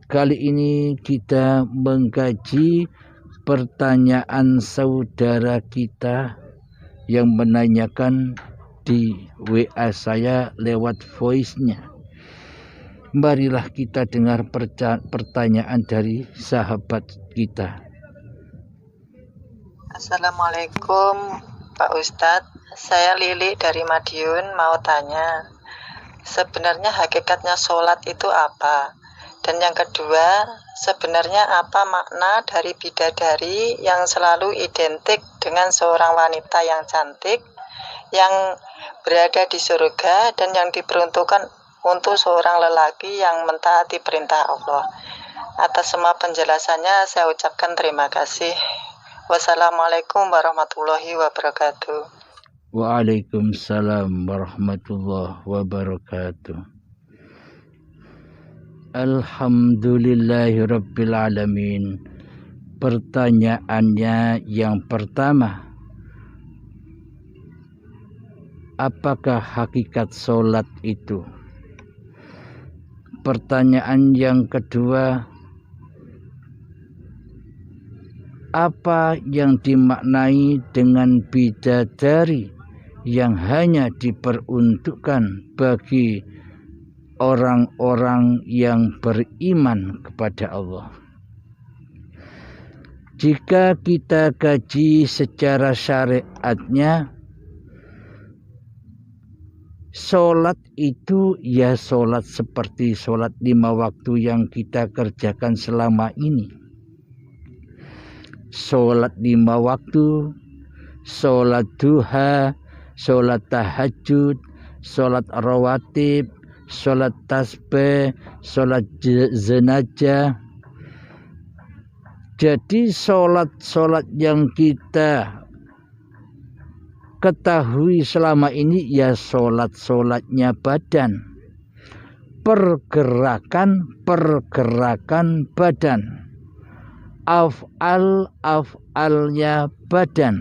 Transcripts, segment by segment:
Kali ini kita mengkaji pertanyaan saudara kita yang menanyakan di WA saya lewat voice-nya. Marilah kita dengar pertanyaan dari sahabat kita. Assalamualaikum Pak Ustadz, saya Lili dari Madiun mau tanya, sebenarnya hakikatnya sholat itu apa? Dan yang kedua, sebenarnya apa makna dari bidadari yang selalu identik dengan seorang wanita yang cantik, yang berada di surga dan yang diperuntukkan untuk seorang lelaki yang mentaati perintah Allah? Atas semua penjelasannya saya ucapkan terima kasih. Wassalamualaikum warahmatullahi wabarakatuh. Waalaikumsalam warahmatullahi wabarakatuh. Alhamdulillahirabbil alamin. Pertanyaannya yang pertama, apakah hakikat sholat itu? Pertanyaan yang kedua, apa yang dimaknai dengan bidadari yang hanya diperuntukkan bagi orang-orang yang beriman kepada Allah? Jika kita kaji secara syariatnya, sholat itu ya sholat seperti sholat 5 waktu yang kita kerjakan selama ini. Sholat 5 waktu, sholat duha, sholat tahajud, sholat rawatib, sholat tasbih, sholat jenazah. Jadi sholat-sholat yang kita ketahui selama ini ya sholat-sholatnya badan, pergerakan badan, af'alnya badan,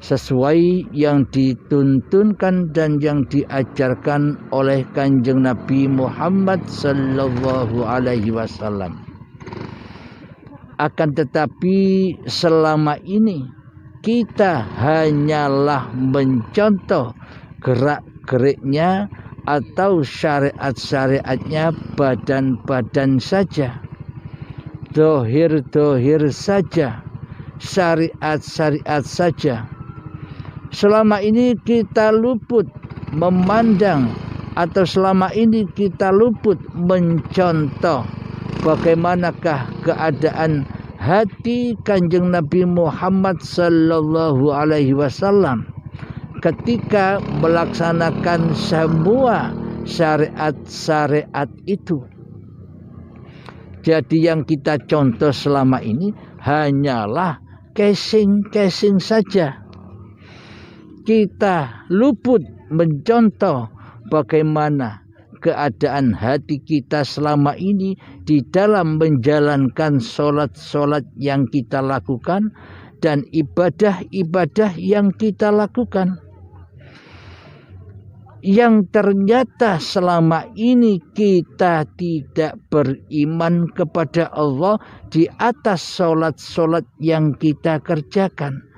sesuai yang dituntunkan dan yang diajarkan oleh Kanjeng Nabi Muhammad sallallahu alaihi wasallam. Akan tetapi selama ini kita hanyalah mencontoh gerak-geriknya atau syariat-syariatnya badan-badan saja, dohir saja, syariat-syariat saja. Selama ini kita luput memandang atau selama ini kita luput mencontoh bagaimanakah keadaan hati Kanjeng Nabi Muhammad sallallahu alaihi wasallam ketika melaksanakan semua syariat-syariat itu. Jadi yang kita contoh selama ini hanyalah casing saja. Kita luput mencontoh bagaimana keadaan hati kita selama ini di dalam menjalankan sholat-sholat yang kita lakukan dan ibadah-ibadah yang kita lakukan. Yang ternyata selama ini kita tidak beriman kepada Allah di atas sholat-sholat yang kita kerjakan.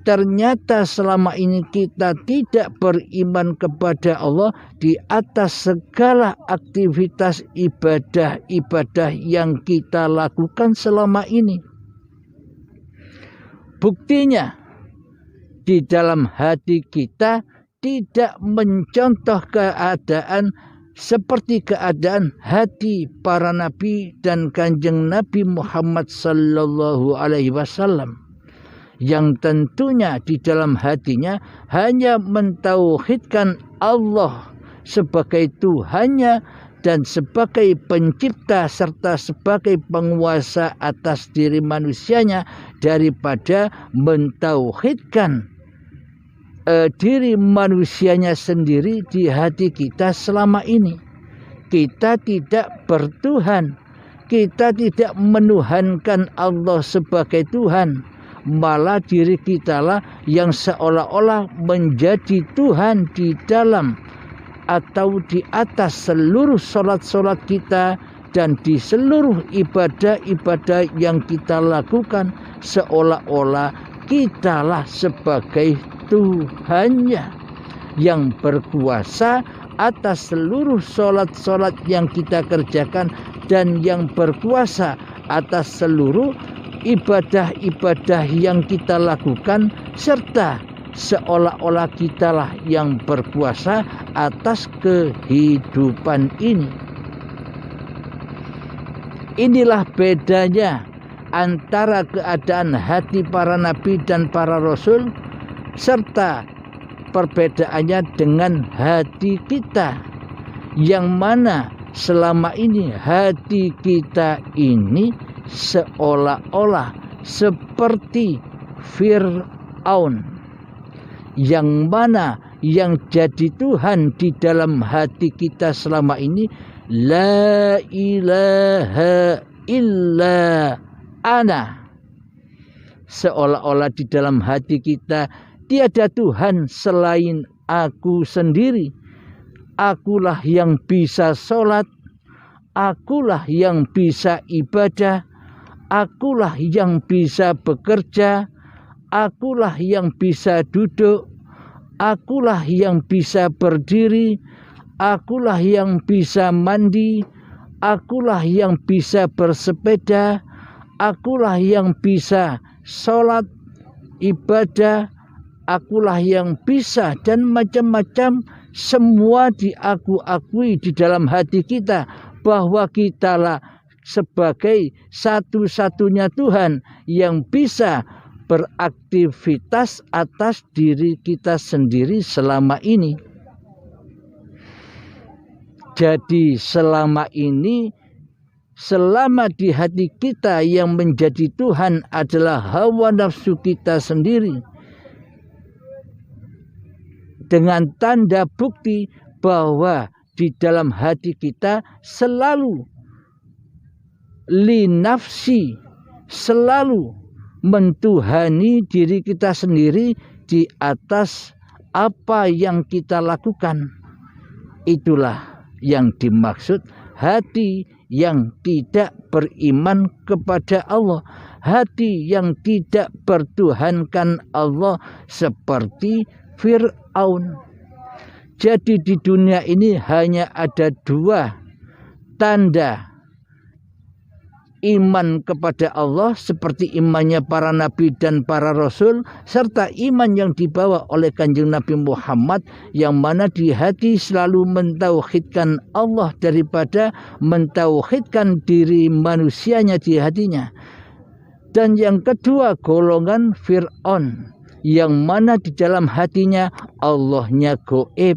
Ternyata selama ini kita tidak beriman kepada Allah di atas segala aktivitas ibadah-ibadah yang kita lakukan selama ini. Buktinya, di dalam hati kita tidak mencontoh keadaan seperti keadaan hati para nabi dan Kanjeng Nabi Muhammad sallallahu alaihi wasallam. Yang tentunya di dalam hatinya hanya mentauhidkan Allah sebagai Tuhannya dan sebagai pencipta serta sebagai penguasa atas diri manusianya, daripada mentauhidkan diri manusianya sendiri di hati kita selama ini. Kita tidak bertuhan, kita tidak menuhankan Allah sebagai Tuhan, malah diri kitalah yang seolah-olah menjadi Tuhan di dalam atau di atas seluruh solat-solat kita, dan di seluruh ibadah-ibadah yang kita lakukan seolah-olah kitalah sebagai Tuhannya yang berkuasa atas seluruh sholat-sholat yang kita kerjakan dan yang berkuasa atas seluruh ibadah-ibadah yang kita lakukan, serta seolah-olah kitalah yang berkuasa atas kehidupan ini. Inilah bedanya antara keadaan hati para nabi dan para rasul, serta perbedaannya dengan hati kita, yang mana selama ini hati kita ini seolah-olah seperti Fir'aun, yang mana yang jadi Tuhan di dalam hati kita selama ini la ilaha illa ana. Seolah-olah di dalam hati kita tiada Tuhan selain aku sendiri. Akulah yang bisa sholat, akulah yang bisa ibadah, akulah yang bisa bekerja, akulah yang bisa duduk, akulah yang bisa berdiri, akulah yang bisa mandi, akulah yang bisa bersepeda, akulah yang bisa sholat, ibadah, akulah yang bisa, dan macam-macam. Semua diakui di dalam hati kita bahwa kitalah sebagai satu-satunya Tuhan yang bisa beraktivitas atas diri kita sendiri selama ini. Jadi selama ini, selama di hati kita yang menjadi Tuhan adalah hawa nafsu kita sendiri, dengan tanda bukti bahwa di dalam hati kita selalu linafsi, selalu mentuhani diri kita sendiri di atas apa yang kita lakukan. Itulah yang dimaksud hati yang tidak beriman kepada Allah, hati yang tidak bertuhankan Allah seperti Fir'aun. Jadi di dunia ini hanya ada dua tanda iman kepada Allah, seperti imannya para nabi dan para rasul, serta iman yang dibawa oleh Kanjeng Nabi Muhammad, yang mana di hati selalu mentauhidkan Allah daripada mentauhidkan diri manusianya di hatinya. Dan yang kedua golongan Fir'aun, yang mana di dalam hatinya Allahnya gaib,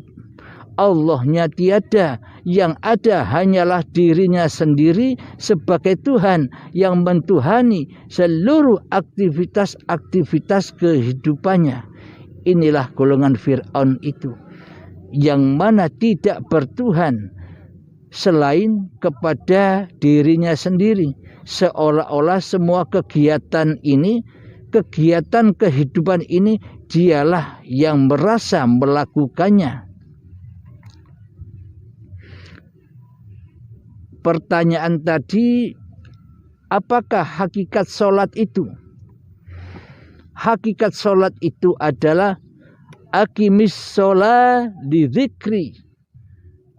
Allahnya tiada, yang ada hanyalah dirinya sendiri sebagai Tuhan yang mentuhani seluruh aktivitas-aktivitas kehidupannya. Inilah golongan Fir'aun itu, yang mana tidak bertuhan selain kepada dirinya sendiri, seolah-olah semua kegiatan ini, kegiatan kehidupan ini, dialah yang merasa melakukannya. Pertanyaan tadi, apakah hakikat sholat itu? Hakikat sholat itu adalah aqimis sholat lidzikri.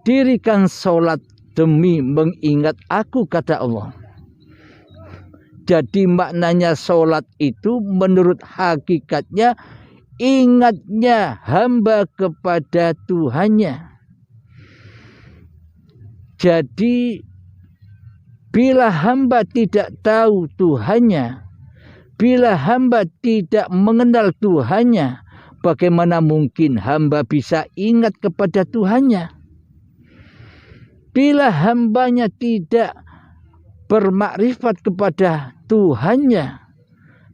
Dirikan sholat demi mengingat aku, kata Allah. Jadi maknanya sholat itu menurut hakikatnya ingatnya hamba kepada Tuhannya. Jadi bila hamba tidak tahu Tuhannya, bila hamba tidak mengenal Tuhannya, bagaimana mungkin hamba bisa ingat kepada Tuhannya? Bila hambanya tidak bermakrifat kepada Tuhannya,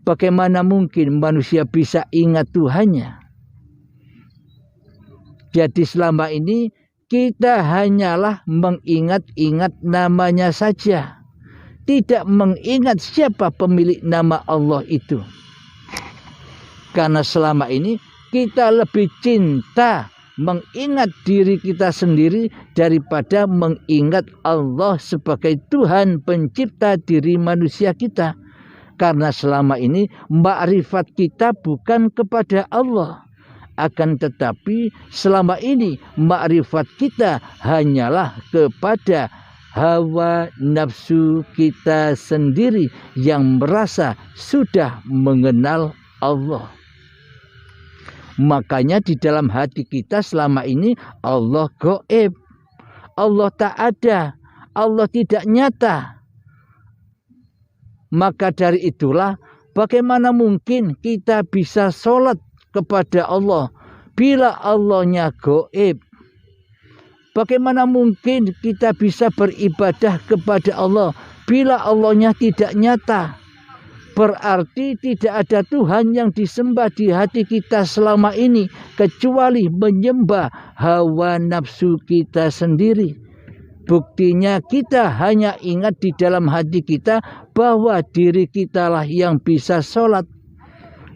bagaimana mungkin manusia bisa ingat Tuhannya? Jadi selama ini kita hanyalah mengingat-ingat namanya saja, tidak mengingat siapa pemilik nama Allah itu. Karena selama ini kita lebih cinta mengingat diri kita sendiri daripada mengingat Allah sebagai Tuhan pencipta diri manusia kita. Karena selama ini makrifat kita bukan kepada Allah. Akan tetapi selama ini makrifat kita hanyalah kepada hawa nafsu kita sendiri yang merasa sudah mengenal Allah. Makanya di dalam hati kita selama ini Allah gaib, Allah tak ada, Allah tidak nyata. Maka dari itulah bagaimana mungkin kita bisa sholat kepada Allah bila Allahnya gaib? Bagaimana mungkin kita bisa beribadah kepada Allah bila Allahnya tidak nyata? Berarti tidak ada Tuhan yang disembah di hati kita selama ini kecuali menyembah hawa nafsu kita sendiri. Buktinya kita hanya ingat di dalam hati kita bahwa diri kitalah yang bisa sholat.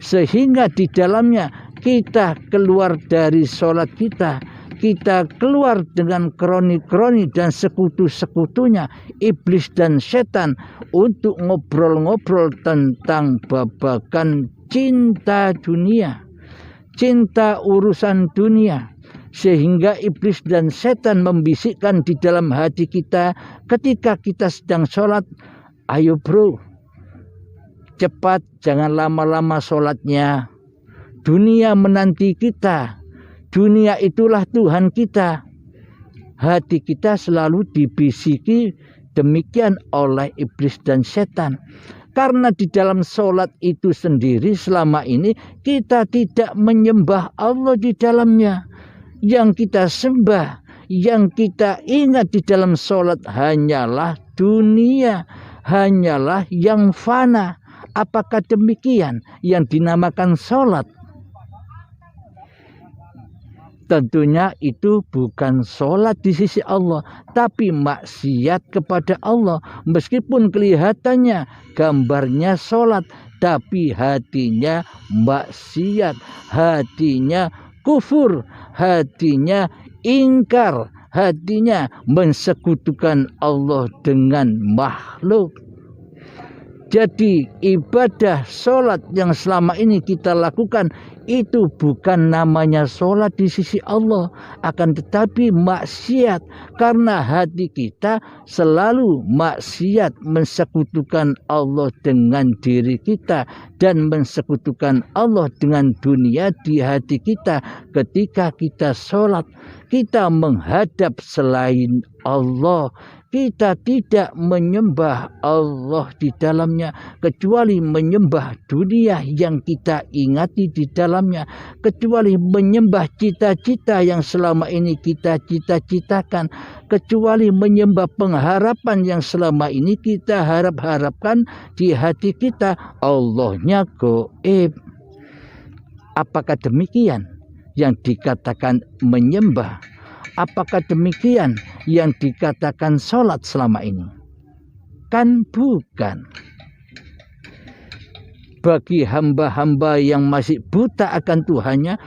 Sehingga di dalamnya kita keluar dari sholat kita. Kita keluar dengan kroni-kroni dan sekutu-sekutunya iblis dan setan untuk ngobrol-ngobrol tentang babakan cinta dunia, cinta urusan dunia. Sehingga iblis dan setan membisikkan di dalam hati kita ketika kita sedang sholat, ayo bro, cepat, jangan lama-lama sholatnya. Dunia menanti kita. Dunia itulah Tuhan kita. Hati kita selalu dibisiki demikian oleh iblis dan setan. Karena di dalam sholat itu sendiri selama ini kita tidak menyembah Allah di dalamnya. Yang kita sembah, yang kita ingat di dalam sholat hanyalah dunia, hanyalah yang fana. Apakah demikian yang dinamakan sholat? Tentunya itu bukan sholat di sisi Allah, tapi maksiat kepada Allah. Meskipun kelihatannya gambarnya sholat, tapi hatinya maksiat, hatinya kufur, hatinya ingkar, hatinya mensekutukan Allah dengan makhluk. Jadi ibadah sholat yang selama ini kita lakukan itu bukan namanya sholat di sisi Allah, akan tetapi maksiat, karena hati kita selalu maksiat, mensekutukan Allah dengan diri kita dan mensekutukan Allah dengan dunia di hati kita. Ketika kita sholat, kita menghadap selain Allah. Kita tidak menyembah Allah di dalamnya, kecuali menyembah dunia yang kita ingati di dalamnya, kecuali menyembah cita-cita yang selama ini kita cita-citakan, kecuali menyembah pengharapan yang selama ini kita harap-harapkan di hati kita. Allahnya gaib. Apakah demikian yang dikatakan menyembah? Apakah demikian yang dikatakan sholat selama ini? Kan bukan. Bagi hamba-hamba yang masih buta akan Tuhannya,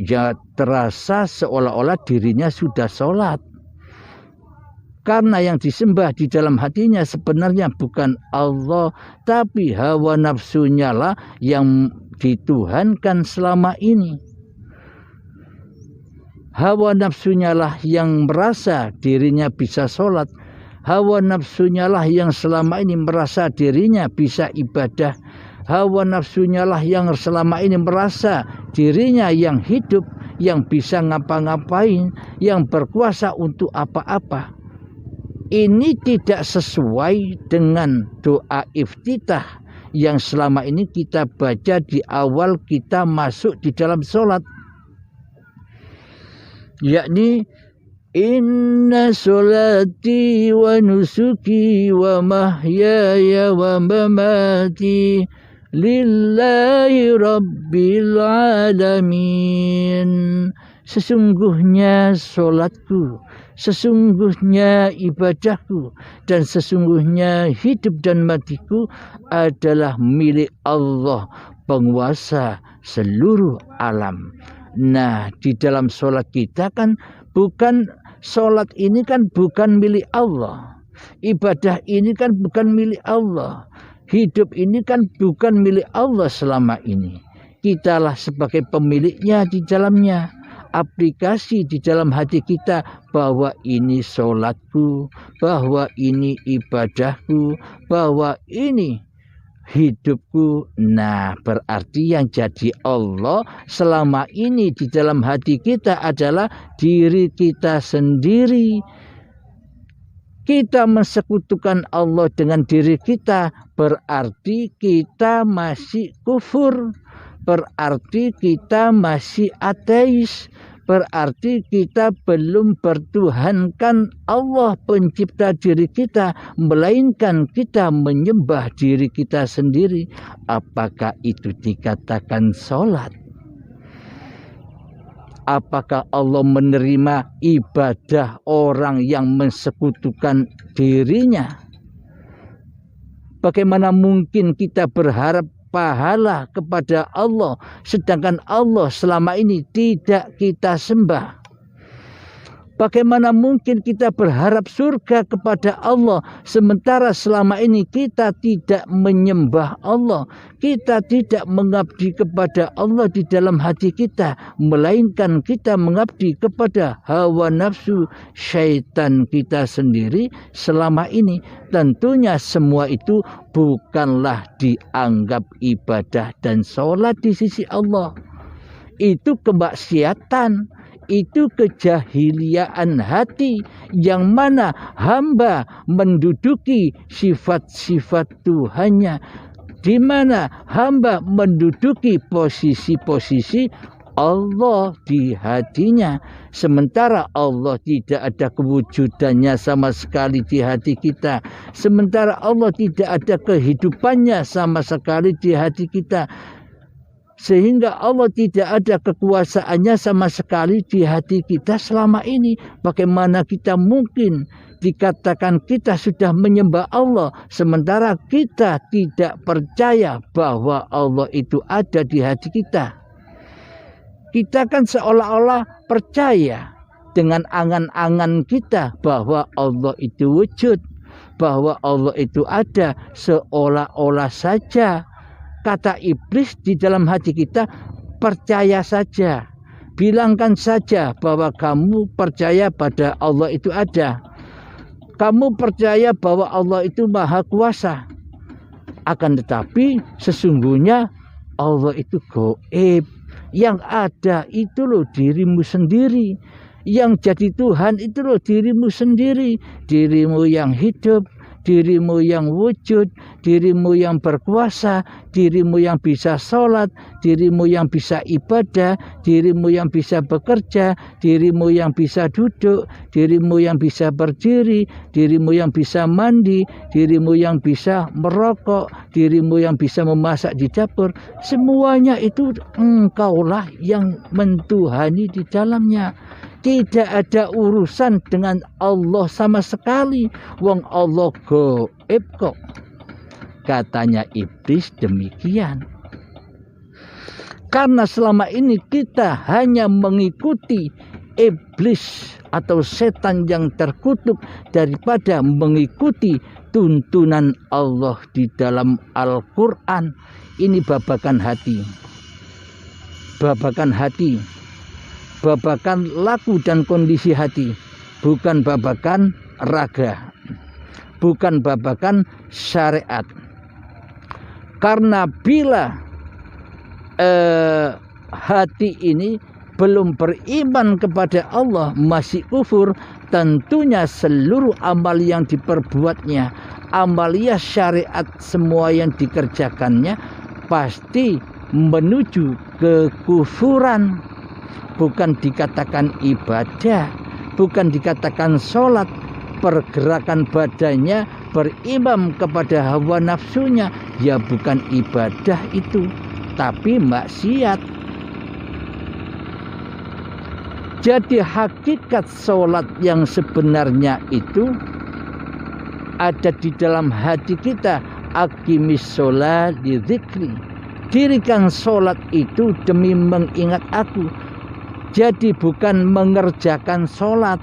ya terasa seolah-olah dirinya sudah sholat. Karena yang disembah di dalam hatinya sebenarnya bukan Allah, tapi hawa nafsunya lah yang dituhankan selama ini. Hawa nafsunya lah yang merasa dirinya bisa sholat. Hawa nafsunya lah yang selama ini merasa dirinya bisa ibadah. Hawa nafsunya lah yang selama ini merasa dirinya yang hidup, yang bisa ngapa-ngapain, yang berkuasa untuk apa-apa. Ini tidak sesuai dengan doa iftitah yang selama ini kita baca di awal kita masuk di dalam sholat. Yakni inna sholati wa nusuki wa mahyaya wa mamati lillahi rabbil alamin. Sesungguhnya sholatku, sesungguhnya ibadahku, dan sesungguhnya hidup dan matiku adalah milik Allah, penguasa seluruh alam. Nah, di dalam sholat kita kan sholat ini kan bukan milik Allah. Ibadah ini kan bukan milik Allah. Hidup ini kan bukan milik Allah selama ini. Kitalah sebagai pemiliknya di dalamnya. Aplikasi di dalam hati kita bahwa ini sholatku, bahwa ini ibadahku, bahwa ini hidupku. Nah, berarti yang jadi Allah selama ini di dalam hati kita adalah diri kita sendiri. Kita mensekutukan Allah dengan diri kita, berarti kita masih kufur, berarti kita masih ateis, berarti kita belum bertuhankan Allah pencipta diri kita, melainkan kita menyembah diri kita sendiri. Apakah itu dikatakan sholat? Apakah Allah menerima ibadah orang yang mensekutukan dirinya? Bagaimana mungkin kita berharap pahala kepada Allah, sedangkan Allah selama ini tidak kita sembah? Bagaimana mungkin kita berharap surga kepada Allah, sementara selama ini kita tidak menyembah Allah, kita tidak mengabdi kepada Allah di dalam hati kita, melainkan kita mengabdi kepada hawa nafsu syaitan kita sendiri selama ini. Tentunya semua itu bukanlah dianggap ibadah dan sholat di sisi Allah. Itu kemaksiatan, itu kejahiliaan hati, yang mana hamba menduduki sifat-sifat Tuhannya, di mana hamba menduduki posisi-posisi Allah di hatinya, sementara Allah tidak ada kewujudannya sama sekali di hati kita, sementara Allah tidak ada kehidupannya sama sekali di hati kita, sehingga Allah tidak ada kekuasaannya sama sekali di hati kita selama ini. Bagaimana kita mungkin dikatakan kita sudah menyembah Allah, sementara kita tidak percaya bahwa Allah itu ada di hati kita? Kita kan seolah-olah percaya dengan angan-angan kita bahwa Allah itu wujud, bahwa Allah itu ada, seolah-olah saja. Kata iblis di dalam hati kita, percaya saja. Bilangkan saja bahwa kamu percaya pada Allah itu ada. Kamu percaya bahwa Allah itu maha kuasa. Akan tetapi sesungguhnya Allah itu gaib. Yang ada itu loh dirimu sendiri. Yang jadi Tuhan itu loh dirimu sendiri. Dirimu yang hidup, dirimu yang wujud, dirimu yang berkuasa, dirimu yang bisa sholat, dirimu yang bisa ibadah, dirimu yang bisa bekerja, dirimu yang bisa duduk, dirimu yang bisa berdiri, dirimu yang bisa mandi, dirimu yang bisa merokok, dirimu yang bisa memasak di dapur. Semuanya itu engkaulah yang mentuhani di dalamnya. Tidak ada urusan dengan Allah sama sekali. Wong Allah gaib kok. Katanya iblis demikian. Karena selama ini kita hanya mengikuti iblis atau setan yang terkutuk daripada mengikuti tuntunan Allah di dalam Al-Quran. Ini babakan hati. Babakan hati. Babakan laku dan kondisi hati, bukan babakan raga, bukan babakan syariat. Karena bila hati ini belum beriman kepada Allah, masih kufur, tentunya seluruh amal yang diperbuatnya, amalia syariat semua yang dikerjakannya pasti menuju kekufuran. Bukan dikatakan ibadah, bukan dikatakan sholat, pergerakan badannya berimam kepada hawa nafsunya, ya bukan ibadah itu, tapi maksiat. Jadi hakikat sholat yang sebenarnya itu ada di dalam hati kita. Aqimis sholat li dzikri. Dirikan sholat itu demi mengingat aku. Jadi bukan mengerjakan sholat.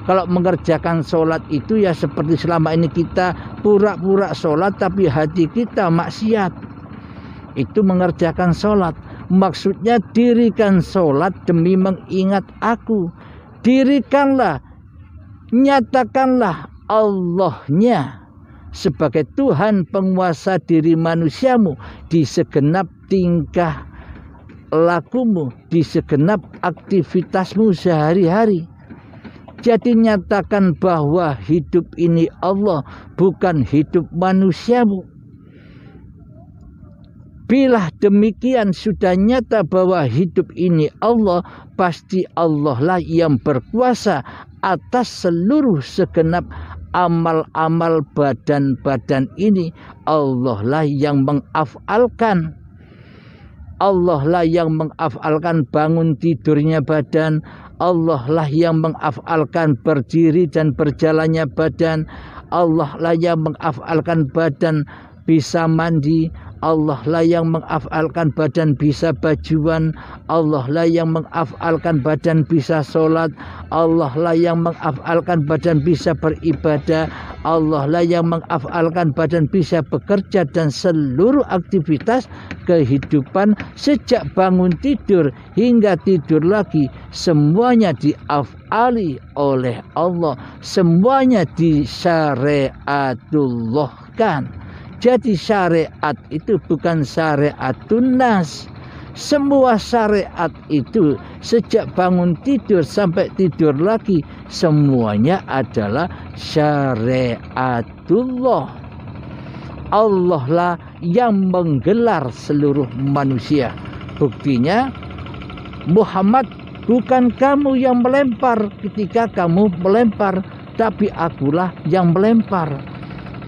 Kalau mengerjakan sholat itu ya seperti selama ini kita pura-pura sholat tapi hati kita maksiat. Itu mengerjakan sholat. Maksudnya dirikan sholat demi mengingat aku. Dirikanlah, nyatakanlah Allahnya sebagai Tuhan penguasa diri manusiamu di segenap tingkah lakumu, di segenap aktivitasmu sehari-hari. Jadi nyatakan bahwa hidup ini Allah, bukan hidup manusiamu. Bila demikian sudah nyata bahwa hidup ini Allah, pasti Allah lah yang berkuasa atas seluruh segenap amal-amal badan-badan ini. Allah lah yang mengafalkan. Allah lah yang mengafalkan bangun tidurnya badan. Allah lah yang mengafalkan berdiri dan berjalannya badan. Allah lah yang mengafalkan badan bisa mandi. Allah lah yang mengafalkan badan bisa bajuan. Allah lah yang mengafalkan badan bisa sholat. Allah lah yang mengafalkan badan bisa beribadah. Allah lah yang mengafalkan badan bisa bekerja dan seluruh aktivitas kehidupan sejak bangun tidur hingga tidur lagi, semuanya diafali oleh Allah, semuanya disyariatullahkan. Jadi syariat itu bukan syariatun nas. Semua syariat itu sejak bangun tidur sampai tidur lagi, semuanya adalah syariatullah. Allah lah yang menggelar seluruh manusia. Buktinya Muhammad, bukan kamu yang melempar ketika kamu melempar, tapi akulah yang melempar.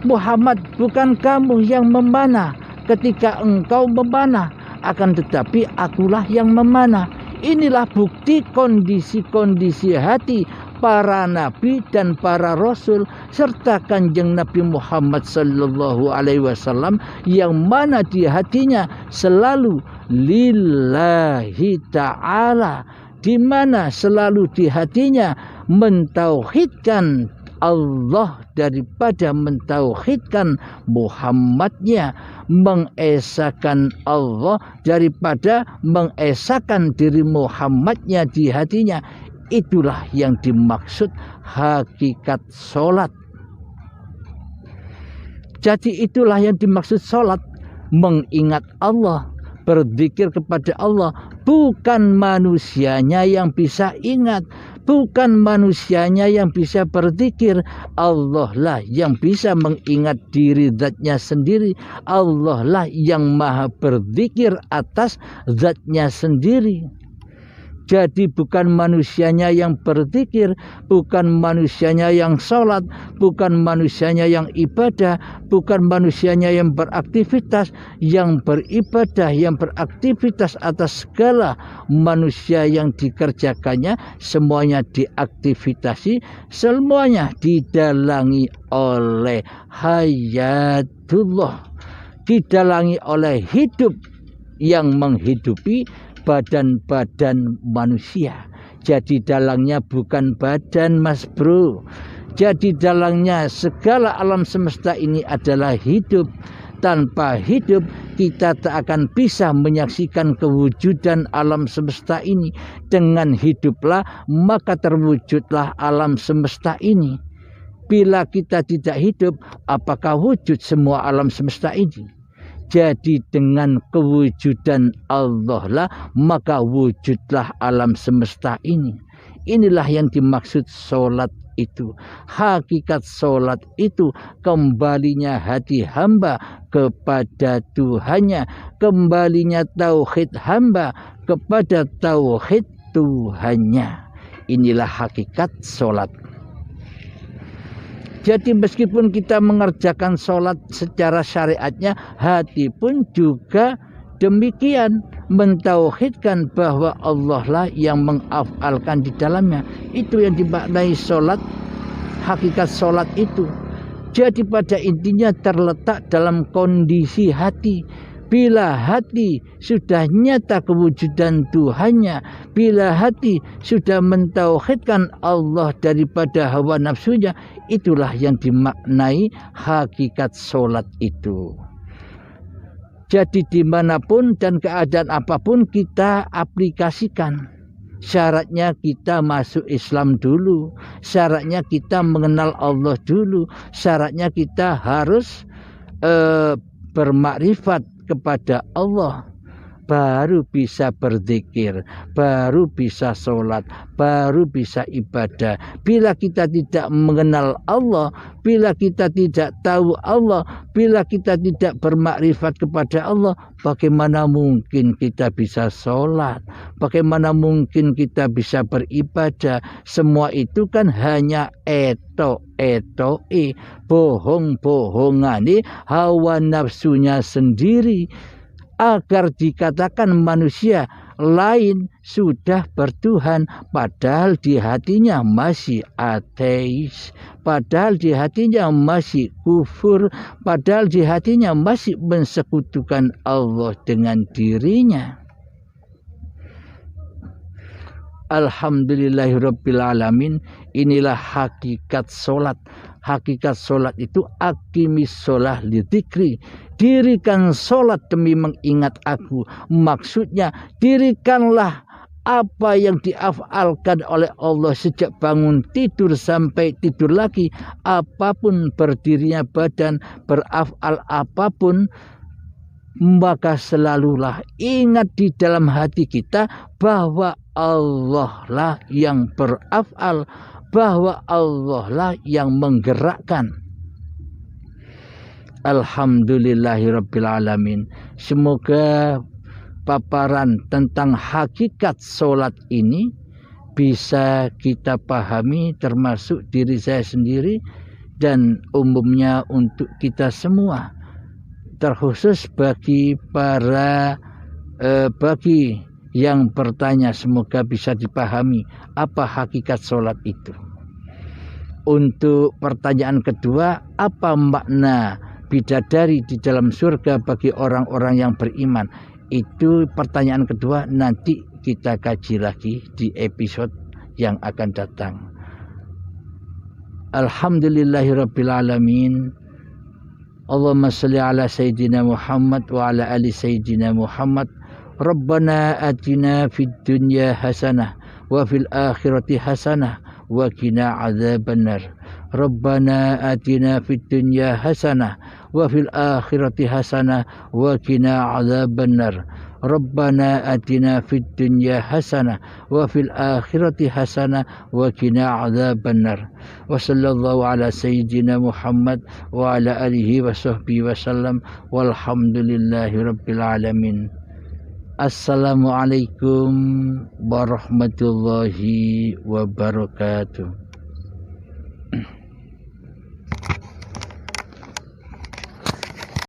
Muhammad, bukan kamu yang memanah ketika engkau memanah, akan tetapi akulah yang memanah. Inilah bukti kondisi-kondisi hati para nabi dan para rasul serta Kanjeng Nabi Muhammad sallallahu alaihi wasallam, yang mana di hatinya selalu lillahi ta'ala, di mana selalu di hatinya mentauhidkan Allah daripada mentauhidkan Muhammadnya, mengesakan Allah daripada mengesakan diri Muhammadnya di hatinya. Itulah yang dimaksud hakikat sholat. Jadi itulah yang dimaksud sholat, mengingat Allah, berzikir kepada Allah. Bukan manusianya yang bisa ingat, bukan manusianya yang bisa berzikir. Allah lah yang bisa mengingat diri zatnya sendiri. Allah lah yang maha berzikir atas zatnya sendiri. Jadi bukan manusianya yang berzikir, bukan manusianya yang sholat, bukan manusianya yang ibadah, bukan manusianya yang beraktivitas, yang beribadah, yang beraktivitas atas segala manusia yang dikerjakannya, semuanya diaktivitasi, semuanya didalangi oleh hayatullah, didalangi oleh hidup yang menghidupi badan-badan manusia. Jadi dalangnya bukan badan, mas bro. Jadi dalangnya segala alam semesta ini adalah hidup. Tanpa hidup kita tak akan bisa menyaksikan kewujudan alam semesta ini. Dengan hiduplah maka terwujudlah alam semesta ini. Bila kita tidak hidup, apakah wujud semua alam semesta ini? Jadi dengan kewujudan Allah lah maka wujudlah alam semesta ini. Inilah yang dimaksud sholat itu. Hakikat sholat itu kembalinya hati hamba kepada Tuhannya, kembalinya tauhid hamba kepada tauhid Tuhannya. Inilah hakikat sholat. Jadi meskipun kita mengerjakan sholat secara syariatnya, hati pun juga demikian, mentauhidkan bahwa Allah lah yang mengafalkan di dalamnya. Itu yang dimaknai sholat, hakikat sholat itu. Jadi pada intinya terletak dalam kondisi hati. bila hati sudah nyata kewujudan Tuhannya, bila hati sudah mentauhidkan Allah daripada hawa nafsunya, itulah yang dimaknai hakikat sholat itu. Jadi dimanapun dan keadaan apapun kita aplikasikan. Syaratnya kita masuk Islam dulu, syaratnya kita mengenal Allah dulu, syaratnya kita harus bermakrifat kepada Allah, baru bisa berzikir, baru bisa sholat, baru bisa ibadah. Bila kita tidak mengenal Allah, bila kita tidak tahu Allah, bila kita tidak bermakrifat kepada Allah, bagaimana mungkin kita bisa sholat? Bagaimana mungkin kita bisa beribadah? Semua itu kan hanya bohong-bohongane hawa nafsunya sendiri, agar dikatakan manusia lain sudah bertuhan, padahal di hatinya masih ateis, padahal di hatinya masih kufur, padahal di hatinya masih mensekutukan Allah dengan dirinya. Alhamdulillahirrabbilalamin. Inilah hakikat solat. Hakikat solat itu aqimis sholah lidzikri. Dirikan solat demi mengingat aku. Maksudnya dirikanlah apa yang diafalkan oleh Allah sejak bangun tidur sampai tidur lagi. Apapun berdirinya badan, berafal apapun, maka selalulah ingat di dalam hati kita bahwa Allah lah yang berafal, bahwa Allah lah yang menggerakkan. Alhamdulillahirrabbilalamin. Semoga paparan tentang hakikat solat ini bisa kita pahami, termasuk diri saya sendiri dan umumnya untuk kita semua, terkhusus bagi para bagi yang bertanya, semoga bisa dipahami apa hakikat solat itu. Untuk pertanyaan kedua, apa makna bidadari di dalam surga bagi orang-orang yang beriman? Itu pertanyaan kedua, nanti kita kaji lagi di episode yang akan datang. Alhamdulillahirrabbilalamin. Allahumma salli ala Sayyidina Muhammad wa ala ali Sayyidina Muhammad. Rabbana atina fid dunya hasanah wa fil akhirati hasanah wa qina adzabannar. Rabbana atina fid dunya hasanah wa fil akhirati hasanah wa qina adzabannar. Rabbana atina fid dunya hasanah wa fil akhirati hasanah wa qina adzabannar. Wa sallallahu ala sayyidina Muhammad wa ala alihi wa sahbihi wasallam walhamdulillahi rabbil alamin. Assalamualaikum warahmatullahi wabarakatuh.